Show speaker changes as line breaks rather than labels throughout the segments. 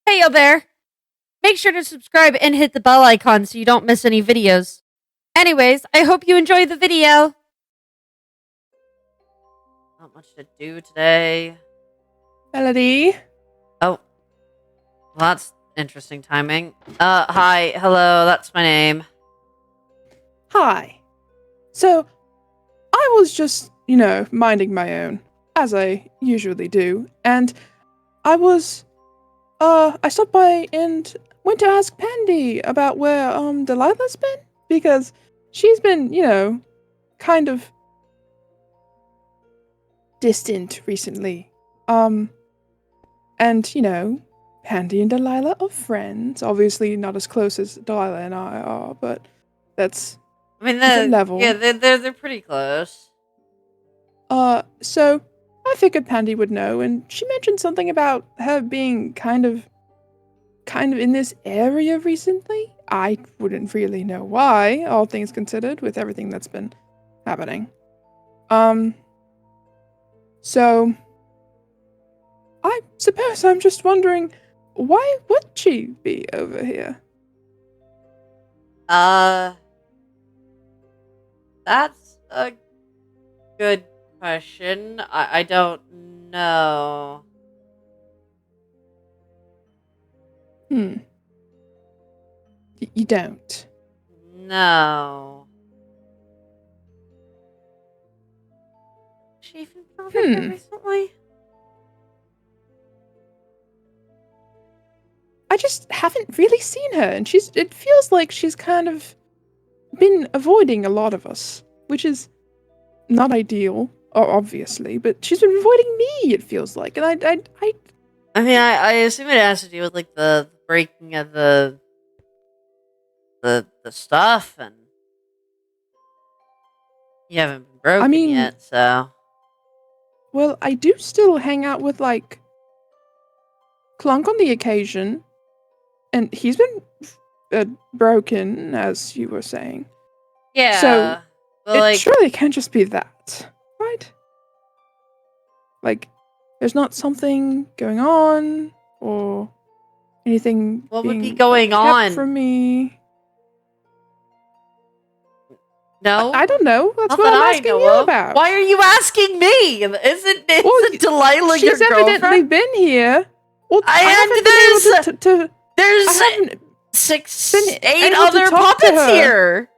Hey, yo there! Make sure to subscribe and hit the bell icon so you don't miss any videos. Anyways, I hope you enjoy the video! Not much to do today.
Melody?
Oh. Well, that's interesting timing. Hi, hello, that's my name.
Hi. So, I was just, minding my own, as I usually do, and I stopped by and went to ask Pandy about where, Delilah's been, because she's been, kind of distant recently. And, Pandy and Delilah are friends, obviously not as close as Delilah and I are, but that's different level.
Yeah, they're pretty close.
So I figured Pandy would know, and she mentioned something about her being kind of in this area recently. I wouldn't really know why, all things considered, with everything that's been happening. So I suppose I'm just wondering, why would she be over here?
That's a good question. I don't know.
You don't?
No. She even over here recently?
I just haven't really seen her, and it feels like she's kind of been avoiding a lot of us, which is not ideal, obviously, but she's been avoiding me, it feels like, and
I assume it has to do with, like, the breaking of the stuff, and you haven't been broken yet, so...
Well, I do still hang out with, like, Clunk on the occasion, and he's been broken, as you were saying.
Yeah.
So,
but,
it surely can't just be that, right? Like, there's not something going on, or anything
what
being
would be going on
from me.
No,
I don't know. That's
not
what
that
I'm
I
asking
know
you
of.
about.
Why are you asking me? Isn't Delilah your girlfriend?
She's evidently been here. Well,
there's 8 other puppets here.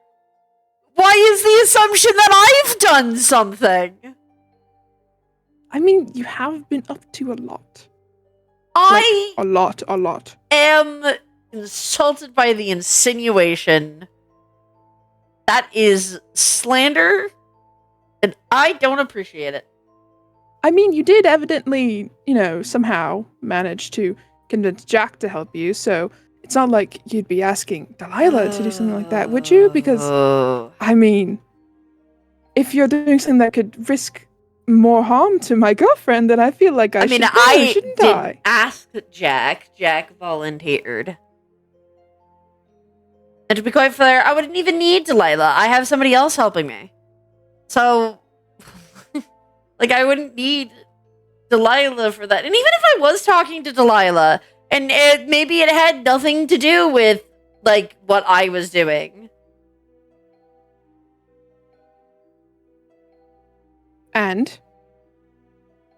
Why is the assumption that I've done something?
I mean, you have been up to a lot. A lot.
Am insulted by the insinuation. That is slander, and I don't appreciate it.
I mean, you did evidently, somehow manage to convince Jack to help you, so it's not like you'd be asking Delilah to do something like that, would you? Because, I mean, if you're doing something that could risk more harm to my girlfriend, then I feel like I should go, shouldn't I?
didn't ask Jack. Jack volunteered. And to be quite fair, I wouldn't even need Delilah. I have somebody else helping me. So, like, I wouldn't need Delilah for that. And even if I was talking to Delilah, and maybe it had nothing to do with, like, what I was doing.
And?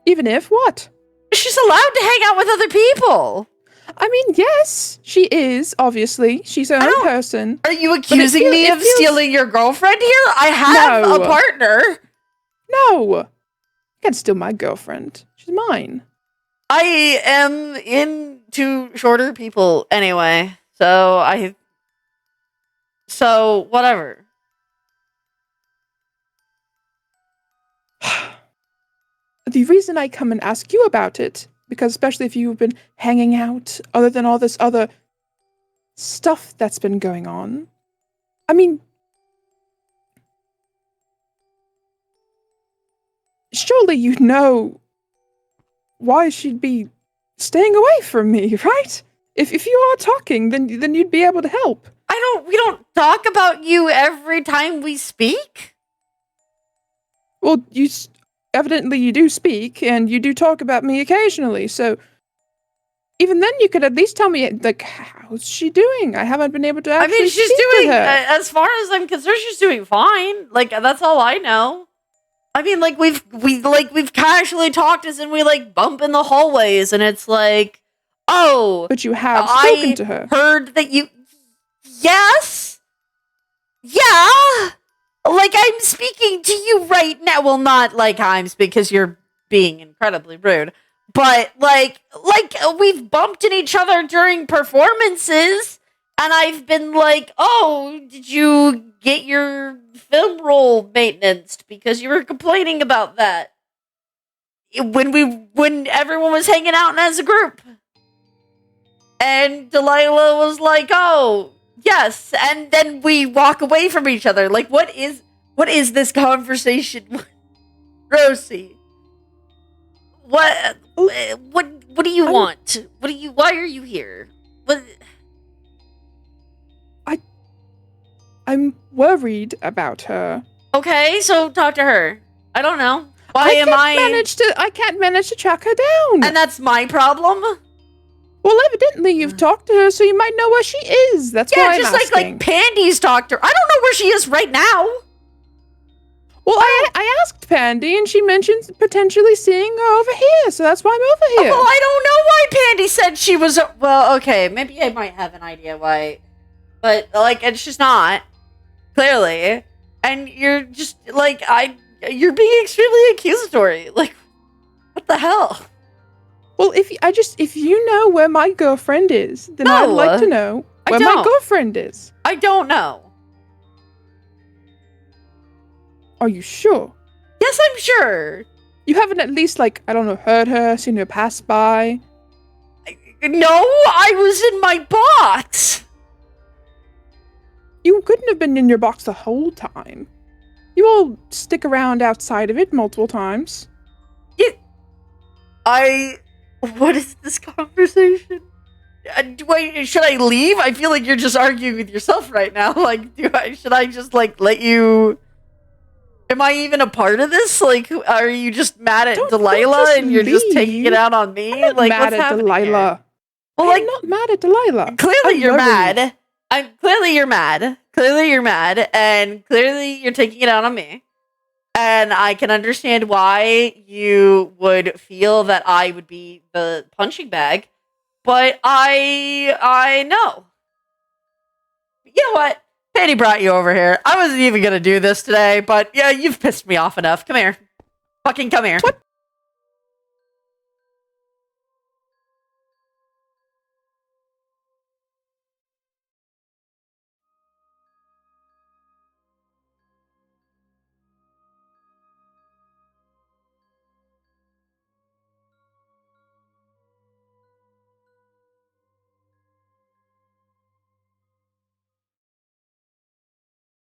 Even if what?
She's allowed to hang out with other people.
I mean, yes, she is, obviously. She's her own person.
Are you accusing me of stealing your girlfriend here? I have a partner.
No. You can't steal my girlfriend. She's mine.
I am into shorter people anyway. So, whatever.
The reason I come and ask you about it, because especially if you've been hanging out, other than all this other stuff that's been going on, I mean, surely you know why she'd be staying away from me, right? If you are talking, then you'd be able to help.
We don't talk about you every time we speak?
Well, evidently you do speak, and you do talk about me occasionally, so even then, you could at least tell me, like, how's she doing? I haven't been able to actually
I mean, she's
speak
doing,
with her.
as far as I'm concerned, she's doing fine. Like, that's all I know. I mean, like, we've casually talked as in we, like, bump in the hallways, and it's like, oh,
But you have spoken to her.
Heard that you, yes? Yeah! Like, I'm speaking to you right now. Well, not like I'm speaking, because you're being incredibly rude. But, like, we've bumped in each other during performances, and I've been like, oh, did you get your film roll maintenanced? Because you were complaining about that. When everyone was hanging out as a group. And Delilah was like, oh, yes. And then we walk away from each other. Like, what is this conversation? Rosie. What do you want? Why are you here? What?
I'm worried about her.
Okay, so talk to her. I don't know. I
can't manage to track her down.
And that's my problem?
Well, evidently you've talked to her, so you might know where she is. That's why I'm asking.
Like Pandy's talked to her. I don't know where she is right now.
Well, I asked Pandy, and she mentioned potentially seeing her over here, so that's why I'm over here.
Well, I don't know why Pandy said she was... Well, okay, maybe I might have an idea why. But, like, and she's not. Clearly. And you're just, like, you're being extremely accusatory. Like, what the hell?
Well, if you know where my girlfriend is, then I'd like to know where my girlfriend is.
I don't know.
Are you sure?
Yes, I'm sure.
You haven't at least, like, I don't know, heard her, seen her pass by?
No, I was in my box.
You couldn't have been in your box the whole time. You all stick around outside of it multiple times.
What is this conversation? Should I leave? I feel like you're just arguing with yourself right now. Like, should I just, like, let you... Am I even a part of this? Like, are you just mad at Delilah and you're just taking it out on me?
I'm not mad at Delilah.
Here? Well, I'm
not mad at Delilah.
Clearly you're mad. Clearly you're mad. Clearly you're mad. And clearly you're taking it out on me. And I can understand why you would feel that I would be the punching bag. But I know. You know what? Patty brought you over here. I wasn't even going to do this today, but yeah, you've pissed me off enough. Come here. Fucking come here.
What?